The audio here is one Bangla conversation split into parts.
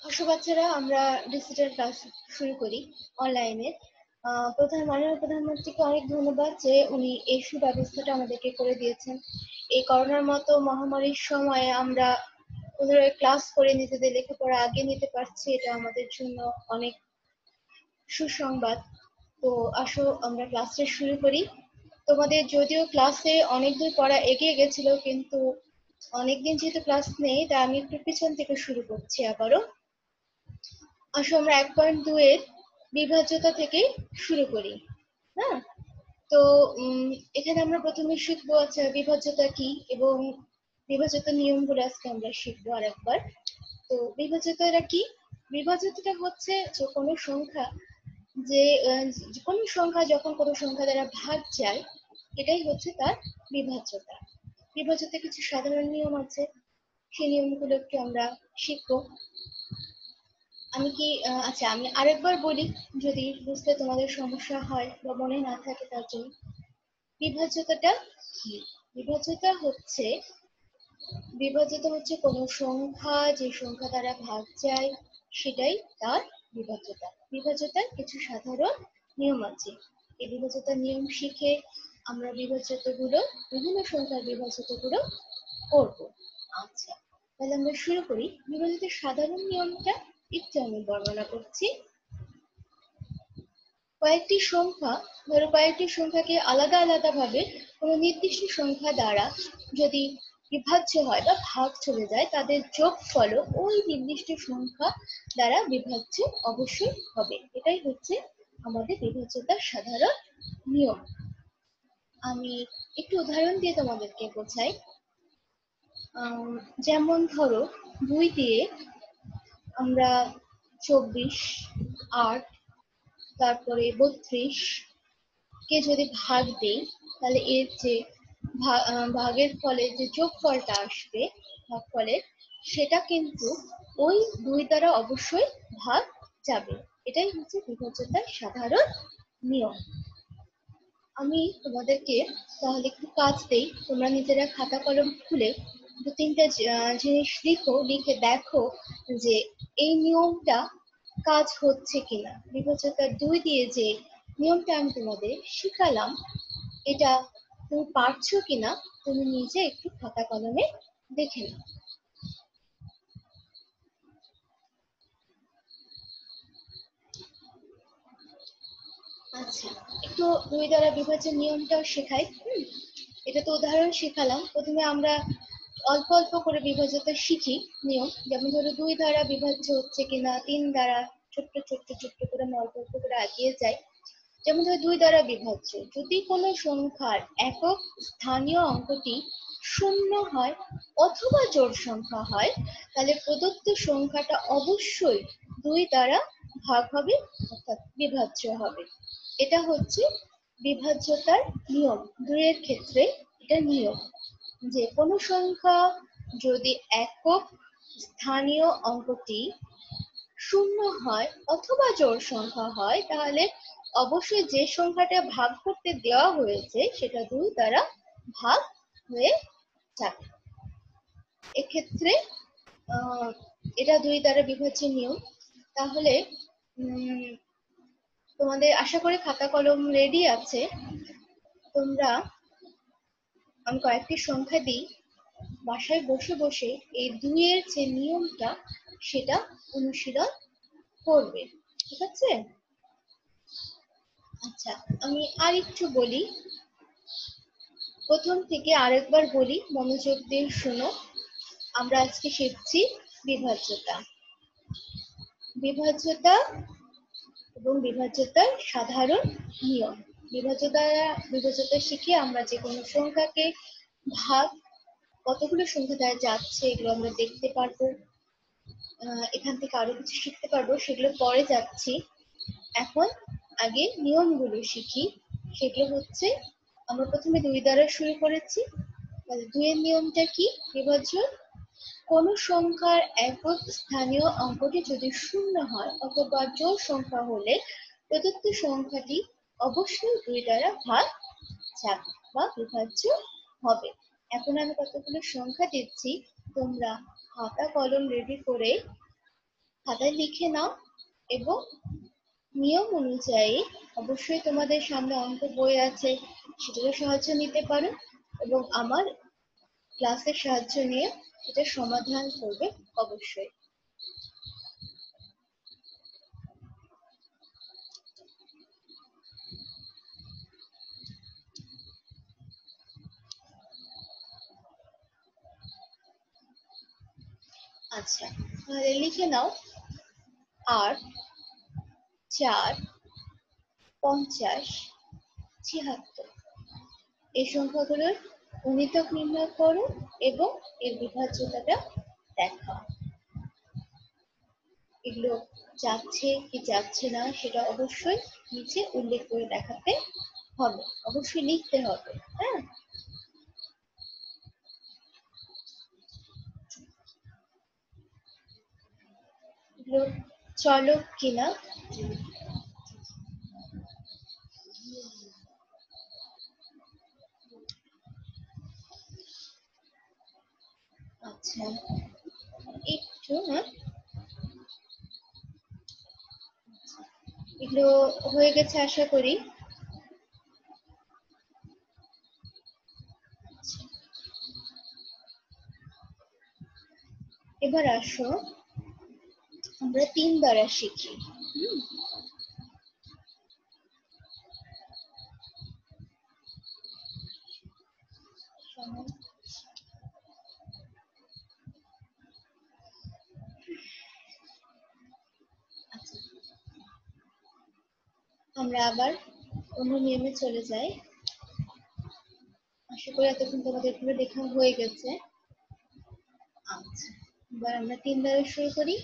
আসো বাচ্চারা, আমরা ডিজিটাল ক্লাস শুরু করি অনলাইনে। মাননীয় প্রধানমন্ত্রীকে অনেক ধন্যবাদ যে উনি এই সুব্যবস্থাটা আমাদেরকে করে দিয়েছেন। এই করোনার মতো মহামারীর সময়ে আমরা পুনরায় ক্লাস করে নিজেদের লেখাপড়া আগে নিতে পারছি, এটা আমাদের জন্য অনেক সুসংবাদ। তো আসো আমরা ক্লাসটা শুরু করি। তোমাদের যদিও ক্লাসে অনেক দূর পড়া এগিয়ে গেছিল, কিন্তু অনেকদিন যেহেতু ক্লাস নেই, তাই আমি একটু পিছন থেকে শুরু করছি আবারও। আসো আমরা 1.2 এর বিভাজ্যতা থেকে শুরু করি। হ্যাঁ, তো এখানে আমরা প্রথমে শিখবো আচ্ছা বিভাজ্যতা কি, এবং বিভাজ্যতার নিয়মগুলো আজকে আমরা শিখবো আরেকবার। তো বিভাজ্যতাটা কি? বিভাজ্যতাটা হচ্ছে যে কোনো সংখ্যা যে কোনো সংখ্যা যখন কোনো সংখ্যা দ্বারা ভাগ যায়, এটাই হচ্ছে তার বিভাজ্যতা। বিভাজ্যতার কিছু সাধারণ নিয়ম আছে, সেই নিয়মগুলো একটু আমরা শিখবো। আমি আরেকবার বলি, যদি বুঝতে তোমাদের সমস্যা হয় বা মনে না থাকে তার জন্য। বিভাজ্যতাটা কি? বিভাজ্যতা হচ্ছে কোনো সংখ্যা যে সংখ্যা দ্বারা ভাগ যায়, সেটাই তার বিভাজ্যতা। বিভাজ্যতার কিছু সাধারণ নিয়ম আছে। এই বিভাজ্যতার নিয়ম শিখে আমরা বিভিন্ন সংখ্যার বিভাজ্যতাগুলো করবো। আচ্ছা, তাহলে আমরা শুরু করি। বিভাজ্যতার সাধারণ নিয়মটা একটু আমি বর্ণনা করছি। কয়েকটি সংখ্যাকে আলাদা আলাদা ভাবে কোনো নির্দিষ্ট সংখ্যা দ্বারা যদি বিভাজ্য হয় বা ভাগ চলে যায়, তাদের যোগফল ওই নির্দিষ্ট সংখ্যা দ্বারা বিভাজ্য অবশ্যই হবে। এটাই হচ্ছে আমাদের বিভাজ্যতার সাধারণ নিয়ম। আমি একটু উদাহরণ দিয়ে তোমাদেরকে বোঝাই। যেমন ধরো, 2 দিয়ে আমরা 24, 8, তারপরে 32 কে যদি ভাগ দেই, তাহলে এর যে ভাগের ফলে যে যোগফলটা আসবে ভাগফলের, সেটা কিন্তু ওই 2 দ্বারা অবশ্যই ভাগ যাবে। এটাই হচ্ছে বিভাজ্যতার সাধারণ নিয়ম। আমি তোমাদেরকে তাহলে একটু কাজ দেই, তোমরা নিজেরা খাতা কলম খুলে 2-3টা জিনিস লিখে দেখো যে এই নিয়মটা কাজ হচ্ছে কিনা। বিভাজ্যতা 2 দিয়ে যে নিয়মটা আমি তোমাদের শিখালাম, এটা তুমি পারছো কিনা তুমি নিজে একটু খাতা কলমে দেখে নাও। আচ্ছা, একটু 2 দ্বারা বিভাজ্যের নিয়মটাও শেখাই। এটা তো উদাহরণ শেখালাম। প্রথমে আমরা অল্প অল্প করে বিভাজ্যতা শিখি নিয়ম। যেমন ধরো 2 দ্বারা বিভাজ্য হচ্ছে কিনা, 3 দ্বারা, ছোট্ট ছোট্ট ছোট্ট করে আমরা অল্প অল্প করে এগিয়ে যাই। যেমন ধরো 2 দ্বারা বিভাজ্য, যদি কোনো সংখ্যার একক স্থানীয় অঙ্কটি শূন্য হয় অথবা জোড় সংখ্যা হয়, তাহলে প্রদত্ত সংখ্যাটা অবশ্যই 2 দ্বারা ভাগ হবে, অর্থাৎ বিভাজ্য হবে। এটা হচ্ছে বিভাজ্যতার নিয়ম। 2 এর ক্ষেত্রে এটা নিয়ম যে কোনো সংখ্যা যদি একক স্থানীয় অঙ্কটি শূন্য হয় অথবা জোড় সংখ্যা হয়, তাহলে অবশ্যই যে সংখ্যাটা ভাগ করতে দেওয়া হয়েছে সেটা 2 দ্বারা ভাগ হয়ে যাবে। এক্ষেত্রে এটা 2 দ্বারা বিভাজ্যের নিয়ম। তাহলে তোমাদের আশা করি খাতা কলম রেডি আছে। আমি কয়েকটি সংখ্যা দিই, বাসায় বসে বসে এই 2 এর যে নিয়মটা সেটা অনুশীলন করবে। ঠিক আছে? আচ্ছা, আমি আর একটু বলি, প্রথম থেকে আরেকবার বলি, মনোযোগ দিয়ে শোনো। আমরা আজকে শিখছি বিভাজ্যতা বিভাজ্যতা এবং বিভাজ্যতার সাধারণ নিয়ম। বিভাজ্যতা শিখে আমরা যে কোনো সংখ্যাকে ভাগ কতগুলো সংখ্যা দ্বারা যাচ্ছে এগুলো আমরা দেখতে পারবো। এখান থেকে আরো কিছু শিখতে পারবো, সেগুলো পরে যাচ্ছি। এখন আগে নিয়মগুলো শিখি। সেগুলো হচ্ছে, আমরা প্রথমে 2 দ্বারা শুরু করেছি। তাহলে 2 এর নিয়মটা কি? বিভাজ্য কোনো সংখ্যার একক স্থানীয় অঙ্কটি যদি শূন্য হয় অথবা জোড় সংখ্যা হলে প্রদত্ত সংখ্যাটি অবশ্যই 2 দ্বারা ভাগ যাবে বা বিভাজ্য হবে। এখন আমি কতগুলো সংখ্যা দিচ্ছি, তোমরা খাতা কলম রেডি করে খাতায় লিখে নাও এবং নিয়ম অনুযায়ী অবশ্যই তোমাদের সামনে অঙ্ক বই আছে, সেটারও সাহায্য নিতে পারো এবং আমার ক্লাসের সাহায্য নিয়ে এটা সমাধান করবে অবশ্যই। আচ্ছা, তাহলে লিখে নাও ৮, ৪, ৫০, ৭৬। এই সংখ্যাগুলোর গুণিতক নির্ণয় করো এবং এর বিভাজ্যতাটা দেখাও। এগুলো যাচ্ছে কি যাচ্ছে না সেটা অবশ্যই নিচে উল্লেখ করে দেখাতে হবে, অবশ্যই লিখতে হবে। হ্যাঁ, এগুলো চলক কিনা আচ্ছা একটু এগুলো হয়ে গেছে আশা করি। এবার আসো আমরা ৩ দ্বারা শিখি। আমরা আবার অন্য নিয়মে চলে যাই। আশা করি এতক্ষণ তোমাদের পুরো লেখা হয়ে গেছে। আচ্ছা, এবার আমরা ৩ দ্বারা শুরু করি।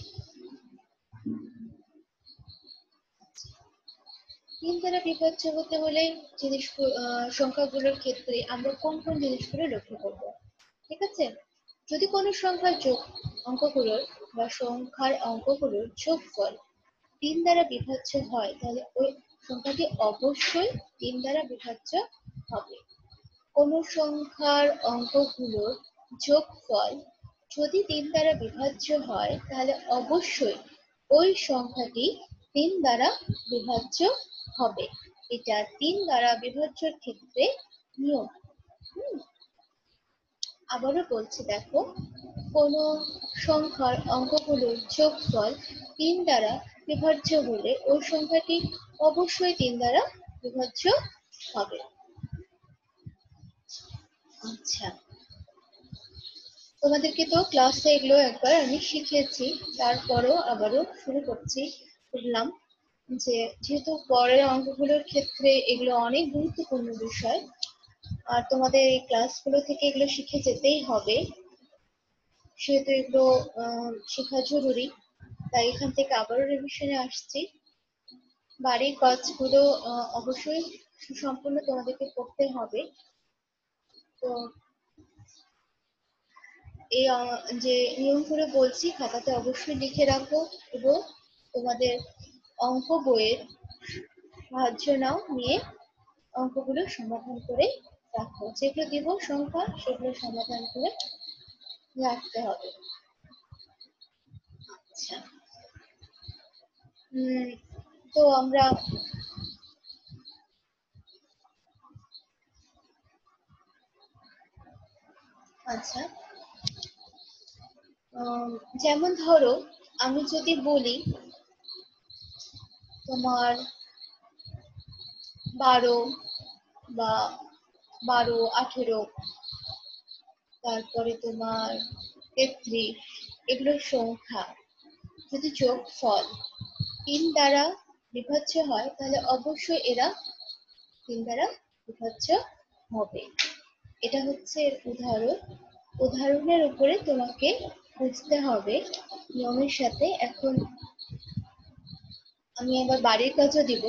৩ দ্বারা বিভাজ্য হতে হলে সংখ্যাগুলোর ক্ষেত্রে আমরা কোন কোন জিনিসগুলো লক্ষ্য করব? ঠিক আছে, যদি কোনো সংখ্যার অঙ্কগুলোর বা সংখ্যার অঙ্কগুলোর যোগফল ৩ দ্বারা বিভাজ্য হয়, তাহলে ওই সংখ্যাটি অবশ্যই ৩ দ্বারা বিভাজ্য হবে। কোনো সংখ্যার অঙ্কগুলোর যোগফল যদি ৩ দ্বারা বিভাজ্য হয়, তাহলে অবশ্যই ওই সংখ্যাটি ৩ দ্বারা বিভাজ্য হবে। এটা ৩ দ্বারা বিভাজ্যের ক্ষেত্রে নিয়ম। আবারও বলছি, দেখো, কোনো সংখ্যার অঙ্কগুলোর যোগফল ৩ দ্বারা বিভাজ্য হলে ওই সংখ্যাটি অবশ্যই ৩ দ্বারা বিভাজ্য হবে। আচ্ছা, তোমাদেরকে তো ক্লাসে এগুলো একবার আমি শিখিয়েছি, তারপরেও আবারও শুরু করলাম যে যেহেতু পরের অঙ্কগুলোর ক্ষেত্রে এগুলো অনেক গুরুত্বপূর্ণ বিষয়, আর তোমাদের এই ক্লাসগুলো থেকে এগুলো শিখে যেতেই হবে, সেহেতু এগুলো শেখা জরুরি। তাই এখান থেকে আবারও রিভিশনে আসছি। বাড়ির কাজগুলো অবশ্যই সুসম্পূর্ণ তোমাদেরকে করতে হবে। তো এই যে নিয়মগুলো বলছি খাতাতে অবশ্যই লিখে রাখো এবং তোমাদের অঙ্ক বইয়ের সাহায্য নাও, নিয়ে অঙ্কগুলো সমাধান করে রাখো। যেগুলো দিব সংখ্যা সেগুলো সমাধান করে রাখতে হবে। আচ্ছা, তো আমরা আচ্ছা, যেমন ধরো আমি যদি বলি তোমার 12 বা 12, 18, তারপরে তোমার 33, এগুলোর সংখ্যা যদি যোগফল ৩ দ্বারা বিভাজ্য হয়, তাহলে অবশ্যই এরা ৩ দ্বারা বিভাজ্য হবে। এটা হচ্ছে উদাহরণ। উদাহরণের উপরে তোমাকে বুঝতে হবে নিয়মের সাথে। এখন আমি আবার বাড়ির কাজও দিব,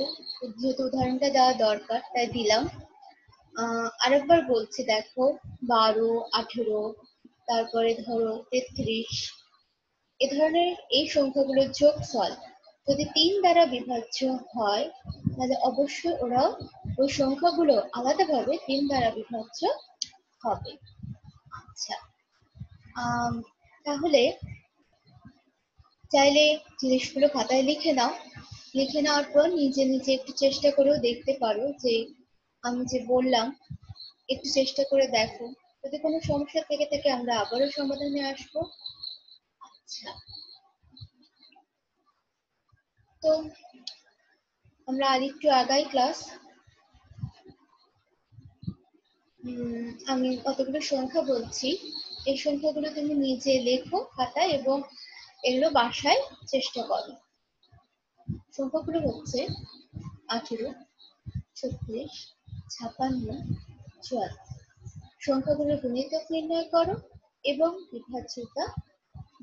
যেহেতু উদাহরণটা দেওয়া দরকার তাই দিলাম। আরেকবার বলছি, দেখো 12, 18, তারপরে ধরো 33, এ ধরনের এই সংখ্যাগুলোর যোগফল যদি ৩ দ্বারা বিভাজ্য হয়, তাহলে অবশ্যই ওরাও ওই সংখ্যাগুলো আলাদাভাবে ৩ দ্বারা বিভাজ্য হবে। আচ্ছা, তাহলে চাইলে জিনিসগুলো খাতায় লিখে নাও, লিখে নেওয়ার পর নিজে নিজে একটু চেষ্টা করেও দেখতে পারো যে আমি যে বললাম একটু চেষ্টা করে দেখো। যদি কোনো সমস্যা থেকে থাকে আমরা আবারও সমাধানে আসবো। আচ্ছা, তো আমরা আরেকটু আগাই ক্লাস। আমি কতগুলো সংখ্যা বলছি, এই সংখ্যাগুলো তুমি নিজে লেখো খাতায় এবং এগুলো বাসায় চেষ্টা করো। সংখ্যাগুলো হচ্ছে 18, 36, 56, 74। সংখ্যাগুলো গুণিতক নির্ণয় করো এবং বিভাজ্যতা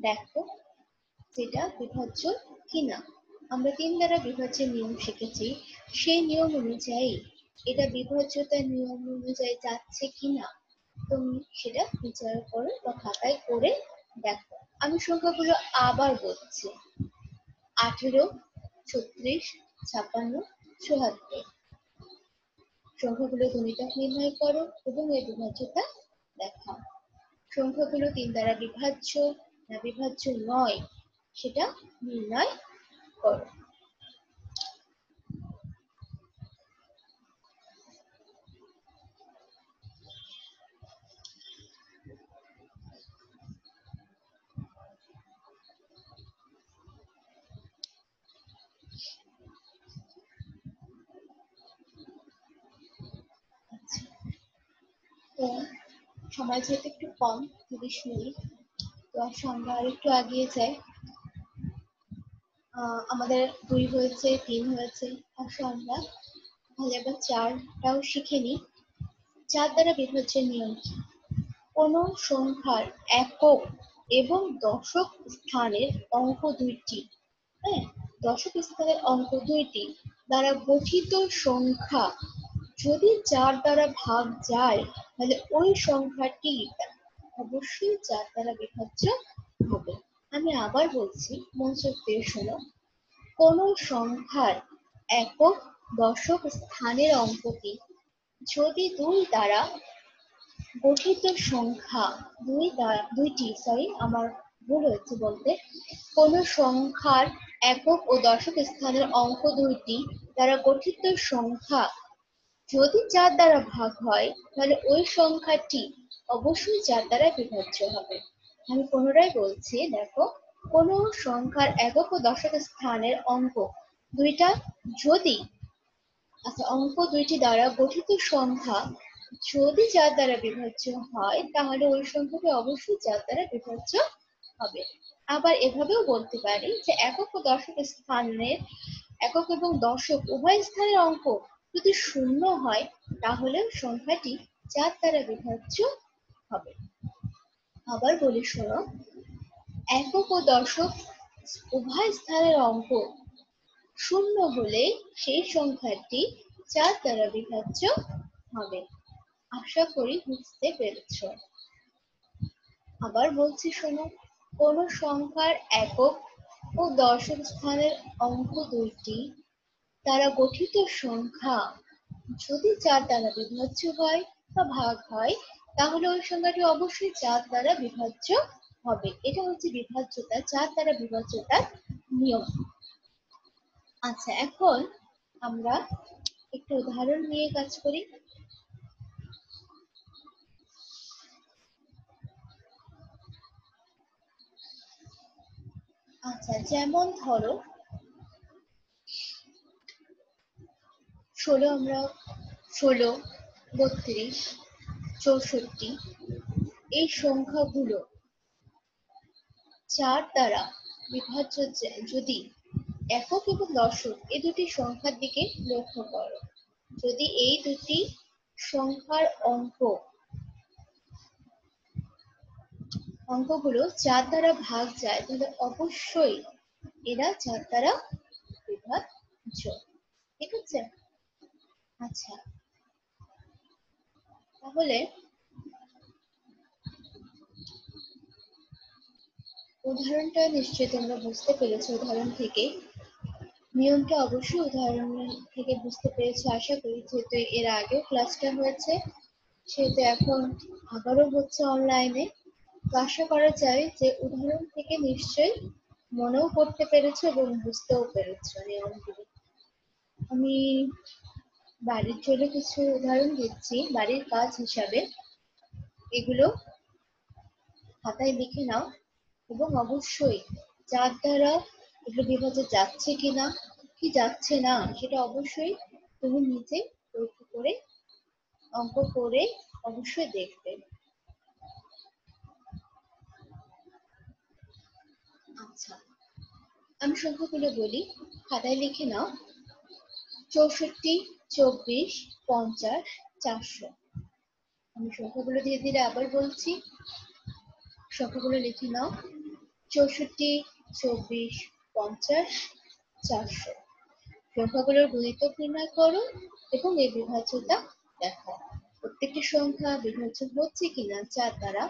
দেখো যেটা বিভাজ্য কিনা। আমরা 3 দ্বারা বিভাজ্যের নিয়ম শিখেছি, সেই নিয়ম অনুযায়ী এটা বিভাজ্যতার নিয়ম অনুযায়ী যাচ্ছে কিনা তুমি সেটা বিচার করো বা খাতায় করে দেখো। আমি সংখ্যাগুলো আবার বলছি, 18, 36, 56, 74। সংখ্যাগুলো গুণিতক নির্ণয় করো এবং এর বিভাজ্যতা দেখাও। সংখ্যাগুলো 3 দ্বারা বিভাজ্য না বিভাজ্য নয় সেটা নির্ণয় করো। তো সময় যেহেতু একটু কম, 30 মিনিট, তো আসলে আমরা আর একটু এগিয়ে যাই। আমাদের 2 হয়েছে, 3 হয়েছে, আসলে আমরা তাহলে এবার 4টাও শিখে নিই। 4 দ্বারা বিভাজ্যের নিয়ম কি? কোনো সংখ্যার একক এবং দশক স্থানের অঙ্ক দুইটি, হ্যাঁ, দশক স্থানের অঙ্ক দুইটি দ্বারা গঠিত সংখ্যা যদি 4 দ্বারা ভাগ যায় তাহলে ওই সংখ্যাটি অবশ্যই 4 দ্বারা বিভাজ্য হবে। আমি আবার বলছি, মনোযোগ দিয়ে শোনো। কোনো সংখ্যার একক দশক স্থানের অঙ্কটি যদি 2 দ্বারা গঠিত সংখ্যা আমার ভুল হয়েছে বলতে, কোনো সংখ্যার একক ও দশক স্থানের অঙ্ক দুইটি দ্বারা গঠিত সংখ্যা যদি 4 দ্বারা ভাগ হয় তাহলে ওই সংখ্যাটি অবশ্যই 4 দ্বারা বিভাজ্য হবে। আমি পুনরায় বলছি, দেখো, কোনো সংখ্যার একক ও দশক স্থানের অঙ্ক দুইটা যদি অঙ্ক দুইটি দ্বারা গঠিত সংখ্যা যদি 4 দ্বারা বিভাজ্য হয় তাহলে ওই সংখ্যাটি অবশ্যই 4 দ্বারা বিভাজ্য হবে। আবার এভাবেও বলতে পারি যে একক ও দশক স্থানের, একক এবং দশক উভয় স্থানের অঙ্ক যদি শূন্য হয় তাহলে সংখ্যাটি 4 দ্বারা বিভাজ্য হবে। আবার বলি শোনো, একক ও দশক উভয় স্থানের অঙ্ক শূন্য হলে সেই সংখ্যাটি 4 দ্বারা বিভাজ্য হবে। আশা করি বুঝতে পেরেছ। আবার বলছি শোনো, কোন সংখ্যার একক ও দশক স্থানের অঙ্ক দুইটি দ্বারা গঠিত সংখ্যা যদি 4 দ্বারা বিভাজ্য হয় বা ভাগ হয় তাহলে ওই সংখ্যাটি অবশ্যই 4 দ্বারা বিভাজ্য হবে। এটা হচ্ছে বিভাজ্যতা, 4 দ্বারা বিভাজ্যতার নিয়ম। আচ্ছা, এখন আমরা একটু উদাহরণ নিয়ে কাজ করি। আচ্ছা, যেমন ধরো 16, 32, 64 এই সংখ্যাগুলো 4 দ্বারা বিভাজ্য যদি একক এবং দশক এই দুটি সংখ্যার দিকে লক্ষ্য করো। যদি এই দুটি সংখ্যার অঙ্কগুলো 4 দ্বারা ভাগ যায় তাহলে অবশ্যই এরা 4 দ্বারা বিভাজ্য। ঠিক আছে? আচ্ছা, তাহলে উদাহরণটা নিশ্চয়ই তোমরা বুঝতে পেরেছো। উদাহরণ থেকে নিয়মটা অবশ্যই উদাহরণ থেকে বুঝতে পেরেছো আশা করি, যেহেতু এর আগেও ক্লাসটা হয়েছে সেহেতু এখন আবারও হচ্ছে অনলাইনে। তো আশা করা যায় যে উদাহরণ থেকে নিশ্চয়ই মনেও করতে পেরেছো এবং বুঝতেও পেরেছো নিয়মগুলি। আমি বাড়ির জন্য কিছু উদাহরণ দিচ্ছি বাড়ির কাজ হিসাবে। এগুলো খাতায় লিখে নাও এবং অবশ্যই যার দ্বারা এগুলো বিভাজ্য যাচ্ছে কিনা কি যাচ্ছে না সেটা অবশ্যই তুমি নিজে পরীক্ষা করে অঙ্ক করে অবশ্যই দেখবে। আচ্ছা, আমি সংখ্যাগুলো বলি, খাতায় লিখে নাও। 64, 24, 50, 400। আমি সংখ্যাগুলো ধীরে ধীরে আবার বলছি, সংখ্যাগুলো লিখে নাও। 64, 24, 50, 400। সংখ্যাগুলোর গুণিতক নির্ণয় করো এবং এর বিভাজ্যতা দেখাও। প্রত্যেকটি সংখ্যা বিভাজ্য হচ্ছে কিনা 4 দ্বারা।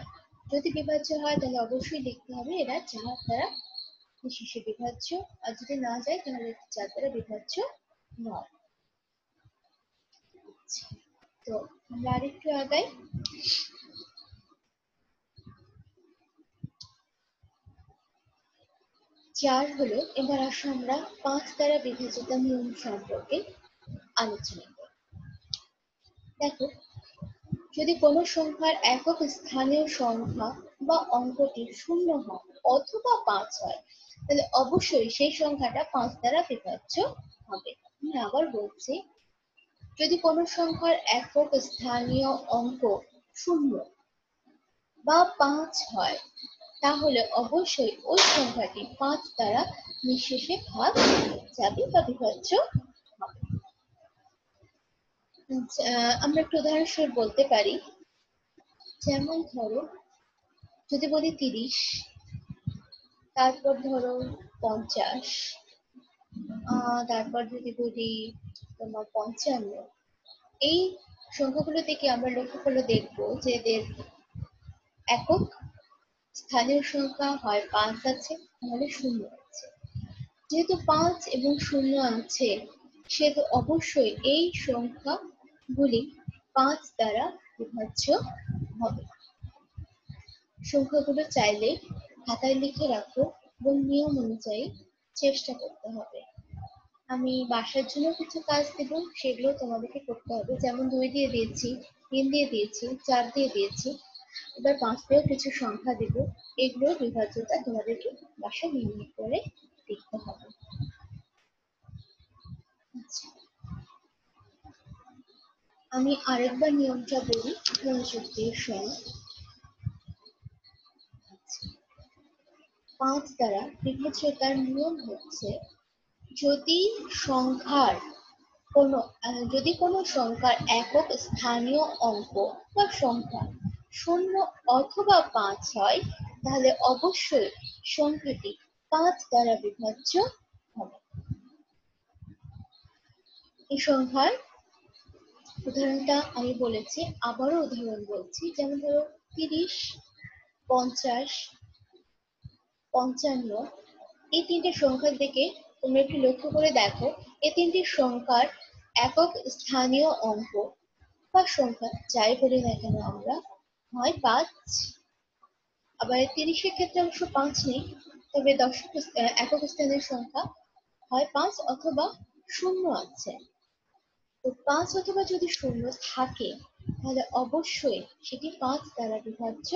যদি বিভাজ্য হয় তাহলে অবশ্যই লিখতে হবে এরা 4 দ্বারা নিঃশেষে বিভাজ্য, আর যদি না যায় তাহলে 4 দ্বারা বিভাজ্য নয়। তো আমরা আরেকটু আগাই। 4 হলো, এবার আসো আমরা 5 দ্বারা বিভাজ্যতা নিয়ম সম্পর্কে আলোচনা করি। দেখো, যদি কোনো সংখ্যার একক স্থানীয় সংখ্যা বা অঙ্কটি 0 হয় অথবা 5 হয় তাহলে অবশ্যই সেই সংখ্যাটা 5 দ্বারা বিভাজ্য হবে। আমি আবার বলছি, যদি কোনো সংখ্যার একক স্থানীয় অঙ্ক 0 বা 5 হয় তাহলে অবশ্যই ওই সংখ্যাটি 5 দ্বারা নিঃশেষে ভাগ যাবে বা বিভাজ্য হবে। আমরা একটু উদাহরণস্বরূপ বলতে পারি, যেমন ধরো যদি বলি 30, তারপর ধরো 50, তারপর যদি বলি তোমার 55, এই সংখ্যাগুলো থেকে আমরা লক্ষ্য করে দেখবো যে এদের একক স্থানীয় সংখ্যা হয় 5 আছে নাহলে 0 আছে। যেহেতু 5 এবং 0 আছে সেহেতু অবশ্যই এই সংখ্যাগুলি 5 দ্বারা বিভাজ্য হবে। সংখ্যাগুলো চাইলে খাতায় লিখে রাখো এবং নিয়ম অনুযায়ী চেষ্টা করতে হবে। আমি বাসার জন্য কিছু কাজ দেব, সেগুলো তোমাদেরকে করতে হবে। যেমন 2 দিয়ে দিয়েছি, 3 দিয়ে দিয়েছি, 4 দিয়ে দিয়েছি, এবার 5 দিয়েও কিছু সংখ্যা দেব। এগুলো বিভাজ্যতা তোমাদেরকে বাসায় নির্ণয় করে লিখতে হবে। আচ্ছা, আমি আরেকবার নিয়মটা বলি মনোযোগ দিয়ে শোনো। 5 দ্বারা বিভাজ্যতার নিয়ম হচ্ছে, যদি কোনো সংখ্যার একক স্থানীয় অঙ্ক বা সংখ্যা 0 অথবা 5 হয় তাহলে অবশ্যই সংখ্যাটি 5 দ্বারা বিভাজ্য হবে। এই সংখ্যার উদাহরণটা আমি বলেছি, আবারও উদাহরণ বলছি। যেমন ধরো 30, 50, 55, এই তিনটে সংখ্যার দিকে তোমরা একটু লক্ষ্য করে দেখো। এই তিনটি সংখ্যার একক স্থানীয় অঙ্ক বা সংখ্যা যাই বলি না কেন আমরা হয় 5, আবার 30-এর ক্ষেত্রে অবশ্য 5 নেই, তবে একক স্থানীয় সংখ্যা হয় 5 অথবা 0 আছে। তো 5 অথবা যদি 0 থাকে তাহলে অবশ্যই সেটি 5 দ্বারা বিভাজ্য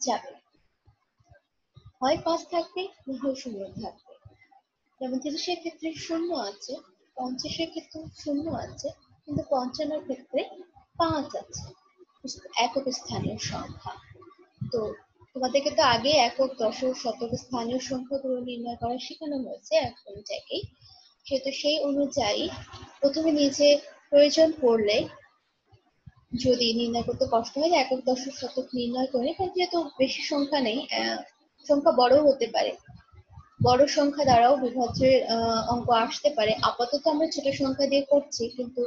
যাবে। হয় 5 থাকবে না হয় 0 থাকবে। যেমন 30-এর ক্ষেত্রে 0 আছে, 50-এর ক্ষেত্রে 0 আছে, কিন্তু 55-এর ক্ষেত্রে 5 আছে, একক স্থানীয় সংখ্যা। তো তোমাদেরকে তো আগে একক, দশক, শতক স্থানীয় সংখ্যাগুলো নির্ণয় করা শেখানো হয়েছে এখন জায়গায়। সেহেতু সেই অনুযায়ী প্রথমে নিজে প্রয়োজন পড়লে যদি নির্ণয় করতে কষ্ট হয় একক, দশক, শতক নির্ণয় করে, কারণ যেহেতু বেশি সংখ্যা নেই, সংখ্যা বড়ও হতে পারে, বড় সংখ্যা দ্বারাও বিভাজ্যের অঙ্ক আসতে পারে। আপাতত আমরা ছোট সংখ্যা দিয়ে করছি, কিন্তু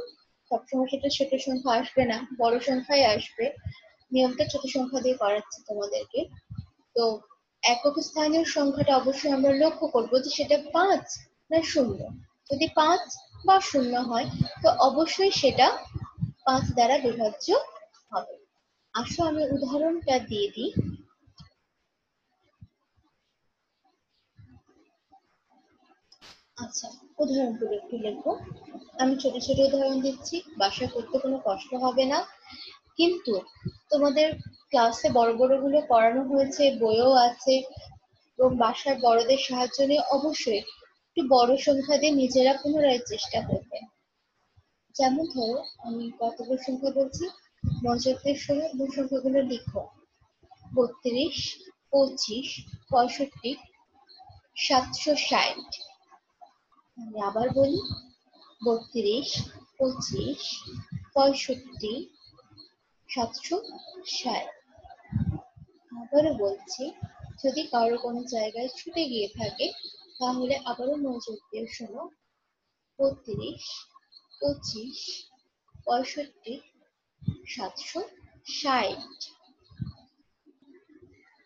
সবসময় সেটা ছোট সংখ্যা আসবে না, বড় সংখ্যাই আসবে। নিয়মটা ছোট সংখ্যা দিয়ে করাচ্ছি তোমাদেরকে। তো একক স্থানীয় সংখ্যাটা অবশ্যই আমরা লক্ষ্য করবো যে সেটা 5 না 0। যদি 5 বা 0 হয় তো অবশ্যই সেটা 5 দ্বারা বিভাজ্য হবে। আসো আমি উদাহরণটা দিয়ে দিই। আচ্ছা, উদাহরণগুলো একটু লেখো। আমি ছোট ছোট উদাহরণ দিচ্ছি, বাসায় করতে কোনো কষ্ট হবে না। কিন্তু তোমাদের ক্লাসে বড় বড় গুলো পড়ানো হয়েছে, বইও আছে, এবং বাসার বড়দের সাহায্য নিয়ে অবশ্যই একটু বড় সংখ্যা দিয়ে নিজেরা পুনরায় চেষ্টা করবে। যেমন ধরো, আমি কতগুলো সংখ্যা বলছি, মনোযোগ দিয়ে শোনো এবং সংখ্যাগুলো লিখো। 32, 25, 65, 760। আমি আবার বলি, 32, 25, 65, 760। আবারও বলছি, যদি কারো কোনো জায়গায় ছুটে গিয়ে থাকে তাহলে আবারও মনোযোগ দিয়ে শোনো। 32, 25, 65, 760।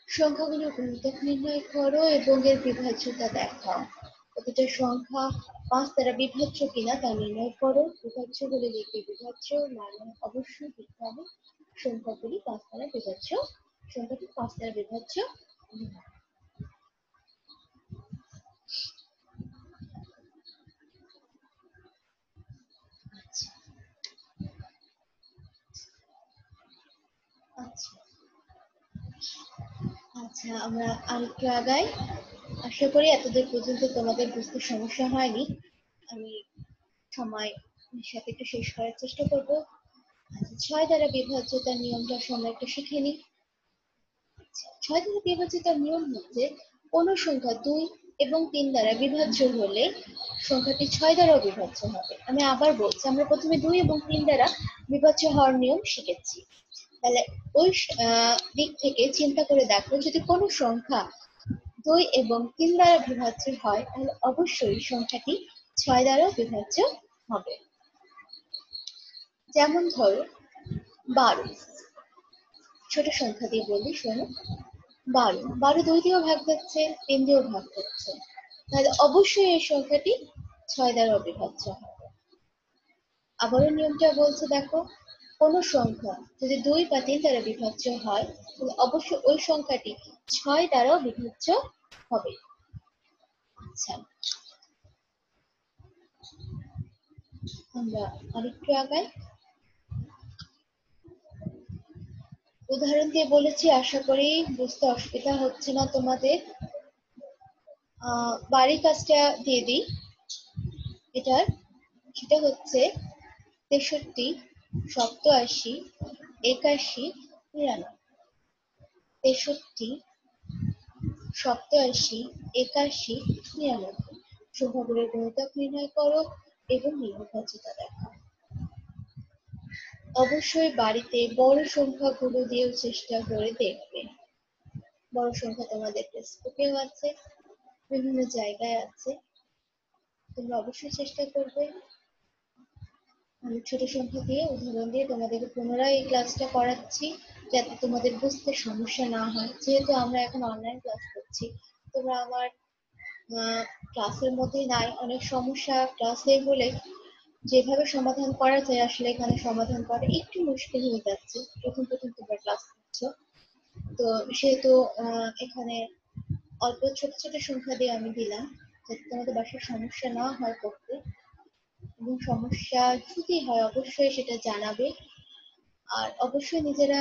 সংখ্যাগুলোর গুণিতক নির্ণয় করো এবং এর বিভাজ্যতা দেখাও। প্রতিটা সংখ্যা 5 দ্বারা বিভাজ্য কিনা তা নির্ণয় করো। বিভাজ্য বলে লিখবে বিভাজ্য, মানে অবশ্যই লিখতে হবে সংখ্যাগুলি 5 দ্বারা বিভাজ্য, সংখ্যাটি 5 দ্বারা বিভাজ্য নয়। আচ্ছা আচ্ছা আচ্ছা, আমরা আরেকটু আগাই। আশা করি এতদূর পর্যন্ত তোমাদের বুঝতে সমস্যা হয়নি। আমি সময় সাথে একটু শেষ করার চেষ্টা করব। আচ্ছা, 6 দ্বারা বিভাজ্যতার নিয়মটা আমরা একটু শিখে নিই। 6 দ্বারা বিভাজ্যতার নিয়ম হচ্ছে, কোন সংখ্যা 2 এবং 3 দ্বারা বিভাজ্য হলে সংখ্যাটি 6 দ্বারাও বিভাজ্য হবে। আমি আবার বলছি, আমরা প্রথমে 2 এবং 3 দ্বারা বিভাজ্য হওয়ার নিয়ম শিখেছি। তাহলে ওই দিক থেকে চিন্তা করে দেখো, যদি কোনো সংখ্যা 2 এবং 3 দ্বারা বিভাজ্য হয় তাহলে অবশ্যই সংখ্যাটি 6 দ্বারাও বিভাজ্য হবে। যেমন ধরো 12, ছোট সংখ্যা দিয়ে বলি, শোনো। 12, 12 2 দিয়েও ভাগ যাচ্ছে, 3 দিয়েও ভাগ যাচ্ছে, তাহলে অবশ্যই এই সংখ্যাটি 6 দ্বারা অবিভাজ্য হবে। আবারও নিয়মটা বলছে, দেখো, কোন সংখ্যা যদি 2 বা 3 দ্বারা বিভাজ্য হয় তাহলে অবশ্যই ওই সংখ্যাটি 6 দ্বারাও বিভাজ্য হবে। আচ্ছা, আমরা আরেকটু আগাই। উদাহরণ দিয়ে বলেছি, আশা করি বুঝতে অসুবিধা হচ্ছে না তোমাদের। বাড়ির কাজটা দিয়ে দিই এটার। সেটা হচ্ছে 63, 87, 81, 93। 63, 87, 81, 93 সংখ্যাগুলোর গুণিতক নির্ণয় করো এবং নির্ভরযোগ্যতা দেখাও। অবশ্যই বাড়িতে বড় সংখ্যাগুলো দিয়েও চেষ্টা করে দেখবে। বড় সংখ্যা তোমাদের টেক্সটবুকেও আছে, বিভিন্ন জায়গায় আছে, তোমরা অবশ্যই চেষ্টা করবে। আমি ছোট সংখ্যা দিয়ে উদাহরণ দিয়ে তোমাদেরকে পুনরায় এই ক্লাসটা করাচ্ছি, যাতে তোমাদের বুঝতে সমস্যা না হয়। যেহেতু আমরা এখন অনলাইন ক্লাস করছি, তোমরা আমার ক্লাসের মধ্যেই নাই, অনেক সমস্যা ক্লাসে হলে যেভাবে সমাধান করা যায় আসলে এখানে সমাধান করা একটু মুশকিল হয়ে যাচ্ছে। প্রথম প্রথম তোমরা ক্লাস করছো, তো সেহেতু এখানে অল্প ছোট ছোট সংখ্যা দিয়ে আমি দিলাম, যাতে তোমাদের বাসার সমস্যা না হয় করতে। এবং সমস্যা যদি হয় অবশ্যই সেটা জানাবে। আর অবশ্যই নিজেরা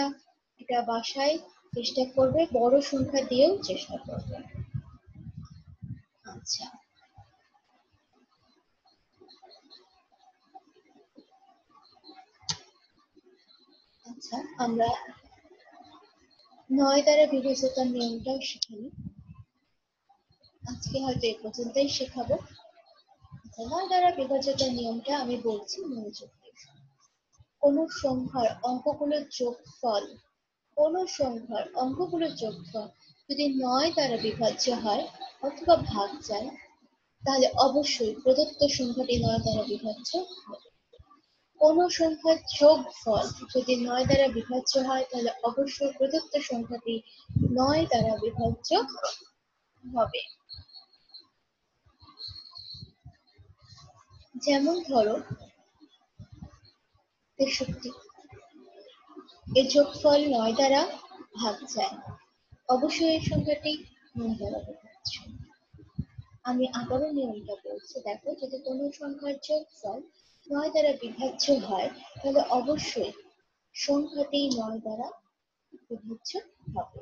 এটা বাসায় চেষ্টা করবে, বড় সংখ্যা দিয়েও চেষ্টা করবে। আচ্ছা আচ্ছা, আমরা 9 দ্বারা বিভাজ্যতার নিয়মটাও শিখে নিই। আজকে হয়তো এই পর্যন্তই শেখাবো। আচ্ছা, 9 দ্বারা বিভাজ্যতার নিয়মটা আমি বলছি, মনোযোগ দিয়ে। কোন সংখ্যার অঙ্কগুলোর যোগফল, কোন সংখ্যার অঙ্কগুলোর যোগফল যদি 9 দ্বারা বিভাজ্য হয় অথবা ভাগ যায়, তাহলে অবশ্যই প্রদত্ত সংখ্যাটি 9 দ্বারা বিভাজ্য হবে। কোন সংখ্যার যোগফল যদি 9 দ্বারা বিভাজ্য হয় তাহলে অবশ্যই প্রদত্ত সংখ্যাটি 9 দ্বারা বিভাজ্য হবে। যেমন ধরো 63, এর যোগফল 9 দ্বারা ভাগ যায়, অবশ্যই এই সংখ্যাটি 9 দ্বারা বিভাজ্য। আমি আবারও নিয়মটা বলছি, দেখো যদি কোনো সংখ্যার যোগফল 9 দ্বারা বিভাজ্য হয় তাহলে অবশ্যই সংখ্যাটি 9 দ্বারা বিভাজ্য হবে।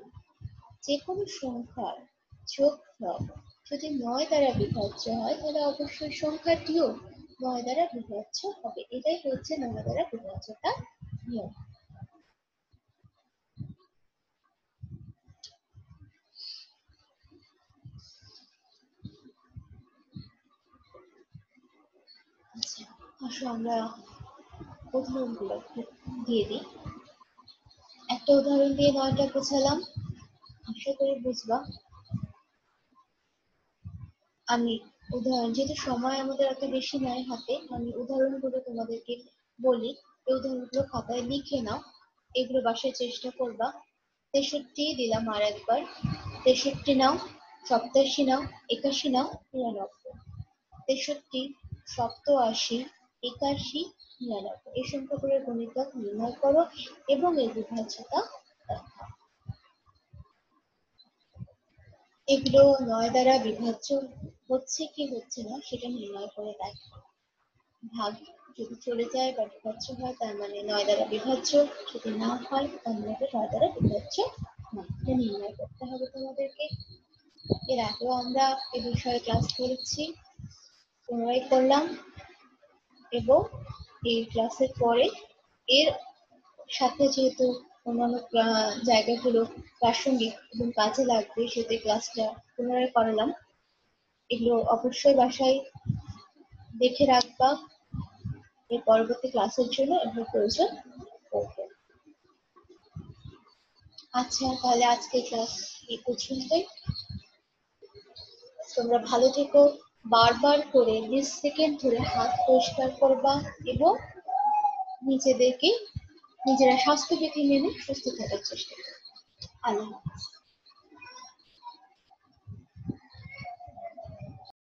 যে কোনো সংখ্যার যোগফল যদি 9 দ্বারা বিভাজ্য হয় তাহলে অবশ্যই সংখ্যাটিও 9 দ্বারা বিভাজ্য হবে। এটাই হচ্ছে 9 দ্বারা বিভাজ্যতার নিয়ম। আচ্ছা, আসো আমরা উদাহরণগুলো দিয়ে দিই। একটা উদাহরণ দিয়ে 9টা বোঝালাম, আশা করি বুঝবা। আমি উদাহরণ, যেহেতু সময় আমাদের এত বেশি নাই হাতে, আমি উদাহরণগুলো তোমাদেরকে বলি, এই উদাহরণগুলো খাতায় লিখে নাও, এগুলো বাসায় চেষ্টা করবা। 63 দিলাম আর একবার, 63 নাও, 87 নাও, 81 নাও, 99। 63, 87, 81, 99 এই সংখ্যাগুলোর গুণিতক নির্ণয় করো এবং এর বিভাজ্যতা দেখাও। এগুলো 9 দ্বারা বিভাজ্য হচ্ছে কি হচ্ছে না সেটা নির্ণয় করে দেখো। ভাগ যদি চলে যায় বা বিভাজ্য হয় তার মানে 9 দ্বারা বিভাজ্য, যদি না হয় তার মানে 9 দ্বারা বিভাজ্য না। এটা নির্ণয় করতে হবে তোমাদেরকে। এর আগেও আমরা এ বিষয়ে ক্লাস করেছি, পুনরায় করলাম, এবং এই ক্লাসের পরে এর সাথে যেহেতু অন্যান্য জায়গাগুলো প্রাসঙ্গিক এবং কাজে লাগবে সেটা ক্লাসটা পুনরায় করালাম। এগুলো অবশ্যই বাসায় দেখে রাখবা, এর পরবর্তী ক্লাসের জন্য এগুলো প্রয়োজন পড়বে। আচ্ছা, তাহলে আজকে ক্লাস এই পর্যন্তই। তোমরা ভালো থেকো, বারবার করে 20 সেকেন্ড ধরে হাত পরিষ্কার করবা এবং নিজেরা স্বাস্থ্যবিধি মেনে সুস্থ থাকার চেষ্টা করবা। আল্লাহ হাফেজ।